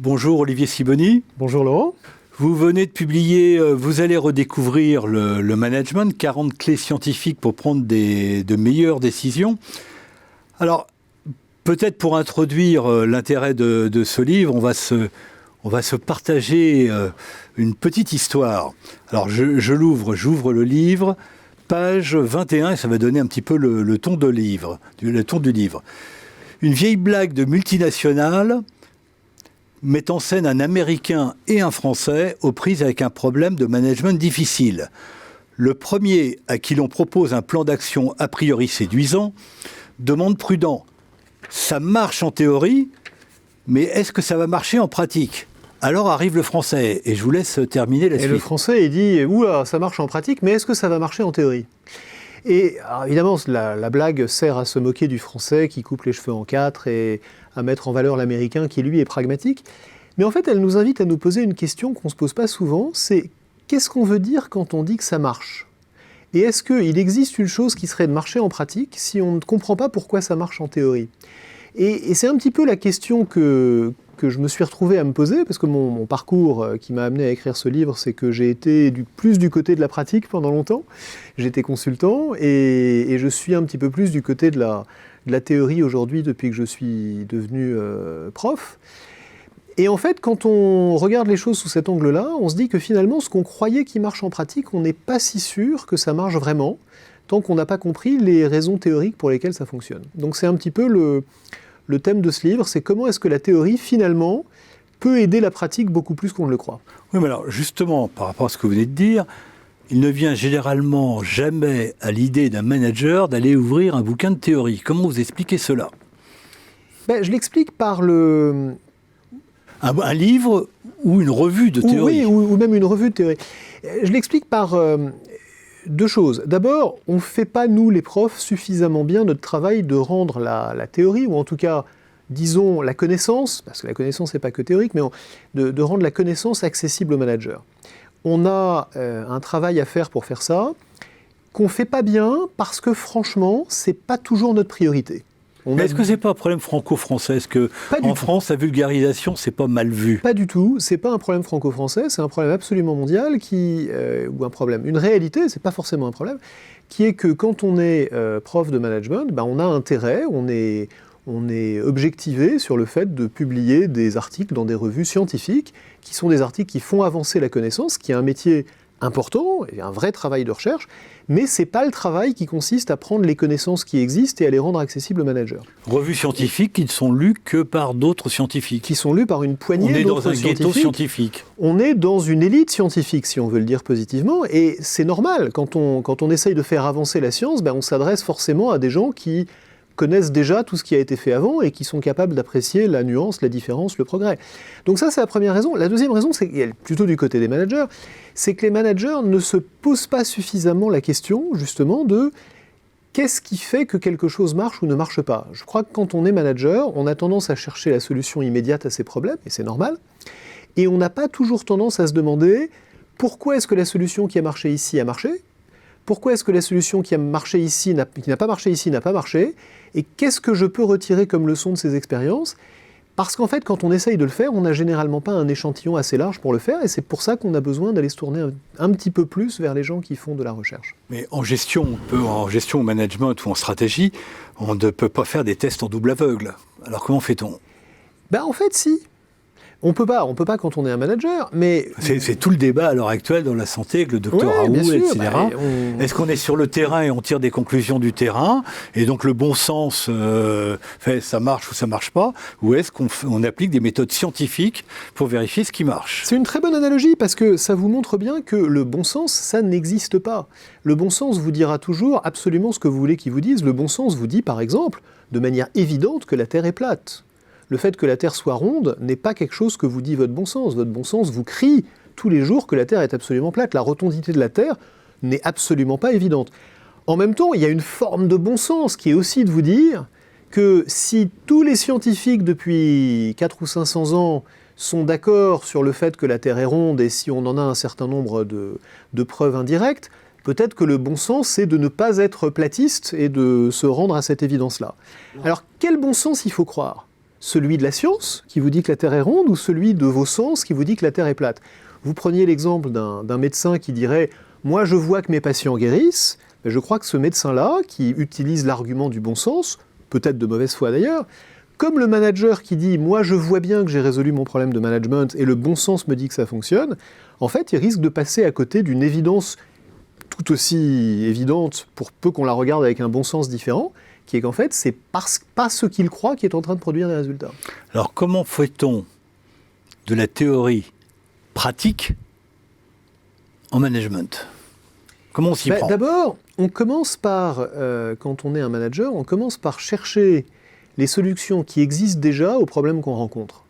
Bonjour Olivier Sibony. Bonjour Laurent. Vous venez de publier, vous allez redécouvrir le management, 40 clés scientifiques pour prendre de meilleures décisions. Alors, peut-être pour introduire l'intérêt de ce livre, on va se partager une petite histoire. Alors, j'ouvre le livre, page 21, et ça va donner un petit peu le ton du livre. Une vieille blague de multinationale met en scène un Américain et un Français aux prises avec un problème de management difficile. Le premier, à qui l'on propose un plan d'action a priori séduisant, demande prudent. Ça marche en théorie, mais est-ce que ça va marcher en pratique ? Alors arrive le Français, et je vous laisse terminer la suite. Et le Français, il dit « Oula, ça marche en pratique, mais est-ce que ça va marcher en théorie ?» Et alors, évidemment, la blague sert à se moquer du Français qui coupe les cheveux en quatre et à mettre en valeur l'Américain qui, lui, est pragmatique. Mais en fait, elle nous invite à nous poser une question qu'on ne se pose pas souvent, c'est qu'est-ce qu'on veut dire quand on dit que ça marche ? Et est-ce qu'il existe une chose qui serait de marcher en pratique si on ne comprend pas pourquoi ça marche en théorie ? Et c'est un petit peu la question que je me suis retrouvé à me poser, parce que mon parcours qui m'a amené à écrire ce livre, c'est que j'ai été plus du côté de la pratique pendant longtemps. J'étais consultant et je suis un petit peu plus du côté de la théorie aujourd'hui depuis que je suis devenu prof. Et en fait, quand on regarde les choses sous cet angle-là, on se dit que finalement, ce qu'on croyait qui marche en pratique, on n'est pas si sûr que ça marche vraiment, tant qu'on n'a pas compris les raisons théoriques pour lesquelles ça fonctionne. Donc c'est un petit peu le thème de ce livre, c'est comment est-ce que la théorie, finalement, peut aider la pratique beaucoup plus qu'on ne le croit. Oui, mais alors, justement, par rapport à ce que vous venez de dire, il ne vient généralement jamais à l'idée d'un manager d'aller ouvrir un bouquin de théorie. Comment vous expliquez cela ? Je l'explique par un livre ou une revue de théorie. Oui, ou même une revue de théorie. Je l'explique par deux choses. D'abord, on ne fait pas, nous les profs, suffisamment bien notre travail de rendre la théorie, ou en tout cas, disons, la connaissance, parce que la connaissance n'est pas que théorique, mais de rendre la connaissance accessible aux managers. On a un travail à faire pour faire ça, qu'on ne fait pas bien, parce que franchement, ce n'est pas toujours notre priorité. Mais est-ce que c'est pas un problème franco-français ? Est-ce que en France, la vulgarisation, c'est pas mal vu ? Pas du tout. C'est pas un problème franco-français. C'est un problème absolument mondial ou un problème, une réalité. C'est pas forcément un problème, qui est que quand on est prof de management, on a intérêt, on est objectivé sur le fait de publier des articles dans des revues scientifiques, qui sont des articles qui font avancer la connaissance, qui est un métier important et un vrai travail de recherche, mais c'est pas le travail qui consiste à prendre les connaissances qui existent et à les rendre accessibles aux managers. Revues scientifiques qui ne sont lues que par d'autres scientifiques. Qui sont lues par une poignée d'autres scientifiques. On est dans un ghetto scientifique. On est dans une élite scientifique, si on veut le dire positivement, et c'est normal. Quand on essaye de faire avancer la science, on s'adresse forcément à des gens qui connaissent déjà tout ce qui a été fait avant et qui sont capables d'apprécier la nuance, la différence, le progrès. Donc ça, c'est la première raison. La deuxième raison, c'est plutôt du côté des managers, c'est que les managers ne se posent pas suffisamment la question, justement, de qu'est-ce qui fait que quelque chose marche ou ne marche pas. Je crois que quand on est manager, on a tendance à chercher la solution immédiate à ses problèmes, et c'est normal, et on n'a pas toujours tendance à se demander pourquoi est-ce que la solution qui a marché ici a marché ? Pourquoi est-ce que la solution qui a marché ici, qui n'a pas marché ici, n'a pas marché ? Et qu'est-ce que je peux retirer comme leçon de ces expériences ? Parce qu'en fait, quand on essaye de le faire, on n'a généralement pas un échantillon assez large pour le faire, et c'est pour ça qu'on a besoin d'aller se tourner un petit peu plus vers les gens qui font de la recherche. Mais en gestion, au management ou en stratégie, on ne peut pas faire des tests en double aveugle. Alors comment fait-on ? En fait, si. On peut pas quand on est un manager, mais... C'est tout le débat à l'heure actuelle dans la santé avec le docteur Raoult, etc. Est-ce qu'on est sur le terrain et on tire des conclusions du terrain, et donc le bon sens fait ça marche ou ça marche pas, ou est-ce qu'on applique des méthodes scientifiques pour vérifier ce qui marche ? C'est une très bonne analogie, parce que ça vous montre bien que le bon sens, ça n'existe pas. Le bon sens vous dira toujours absolument ce que vous voulez qu'il vous dise. Le bon sens vous dit, par exemple, de manière évidente, que la Terre est plate. Le fait que la Terre soit ronde n'est pas quelque chose que vous dit votre bon sens. Votre bon sens vous crie tous les jours que la Terre est absolument plate. La rotondité de la Terre n'est absolument pas évidente. En même temps, il y a une forme de bon sens qui est aussi de vous dire que si tous les scientifiques depuis 400 ou 500 ans sont d'accord sur le fait que la Terre est ronde, et si on en a un certain nombre de preuves indirectes, peut-être que le bon sens, c'est de ne pas être platiste et de se rendre à cette évidence-là. Alors, quel bon sens il faut croire ? celui de la science, qui vous dit que la Terre est ronde, ou celui de vos sens, qui vous dit que la Terre est plate? Vous preniez l'exemple d'un médecin qui dirait « Moi, je vois que mes patients guérissent », je crois que ce médecin-là, qui utilise l'argument du bon sens, peut-être de mauvaise foi d'ailleurs, comme le manager qui dit « Moi, je vois bien que j'ai résolu mon problème de management et le bon sens me dit que ça fonctionne », en fait, il risque de passer à côté d'une évidence tout aussi évidente, pour peu qu'on la regarde avec un bon sens différent, qui est qu'en fait, c'est pas ce qu'il croit qui est en train de produire des résultats. Alors, comment fait-on de la théorie pratique en management? Comment on s'y prend? D'abord, on commence par, quand on est un manager, on commence par chercher les solutions qui existent déjà aux problèmes qu'on rencontre.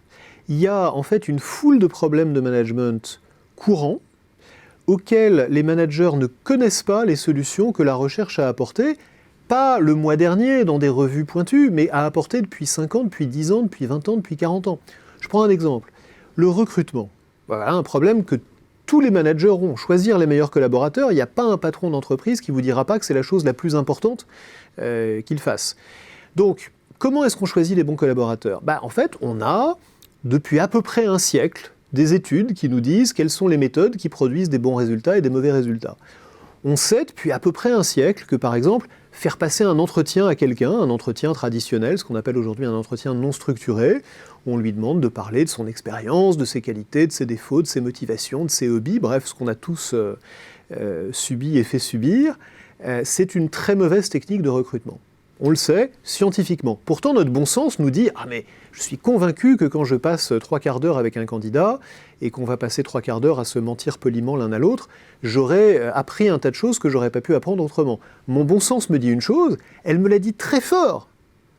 Il y a en fait une foule de problèmes de management courants auxquels les managers ne connaissent pas les solutions que la recherche a apportées, pas le mois dernier dans des revues pointues, mais a apporté depuis 5 ans, depuis 10 ans, depuis 20 ans, depuis 40 ans. Je prends un exemple. Le recrutement. Voilà un problème que tous les managers ont. Choisir les meilleurs collaborateurs, il n'y a pas un patron d'entreprise qui ne vous dira pas que c'est la chose la plus importante qu'il fasse. Donc, comment est-ce qu'on choisit les bons collaborateurs? En fait, on a, depuis à peu près un siècle, des études qui nous disent quelles sont les méthodes qui produisent des bons résultats et des mauvais résultats. On sait depuis à peu près un siècle que, par exemple, faire passer un entretien à quelqu'un, un entretien traditionnel, ce qu'on appelle aujourd'hui un entretien non structuré, on lui demande de parler de son expérience, de ses qualités, de ses défauts, de ses motivations, de ses hobbies, bref, ce qu'on a tous subi et fait subir, c'est une très mauvaise technique de recrutement. On le sait scientifiquement. Pourtant, notre bon sens nous dit « Ah mais je suis convaincu que quand je passe 3 quarts d'heure avec un candidat et qu'on va passer 3 quarts d'heure à se mentir poliment l'un à l'autre, j'aurais appris un tas de choses que j'aurais pas pu apprendre autrement. Mon bon sens me dit une chose, elle me l'a dit très fort,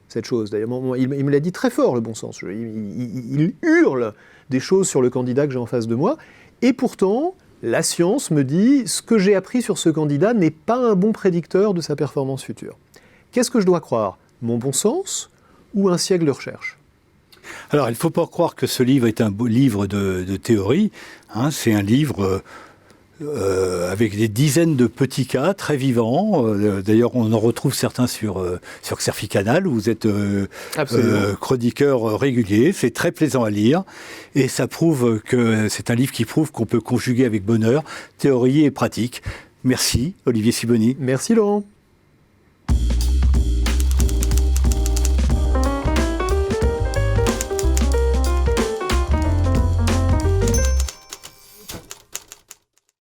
cette chose. D'ailleurs, il me l'a dit très fort, le bon sens. Il hurle des choses sur le candidat que j'ai en face de moi. Et pourtant, la science me dit ce que j'ai appris sur ce candidat n'est pas un bon prédicteur de sa performance future. Qu'est-ce que je dois croire? Mon bon sens ou un siècle de recherche? Alors, il ne faut pas croire que ce livre est un beau livre de théorie. C'est un livre avec des dizaines de petits cas très vivants. D'ailleurs, on en retrouve certains sur Xerfi Canal, où vous êtes chroniqueur régulier. C'est très plaisant à lire. Et ça prouve que c'est un livre qui prouve qu'on peut conjuguer avec bonheur théorie et pratique. Merci, Olivier Sibony. Merci, Laurent.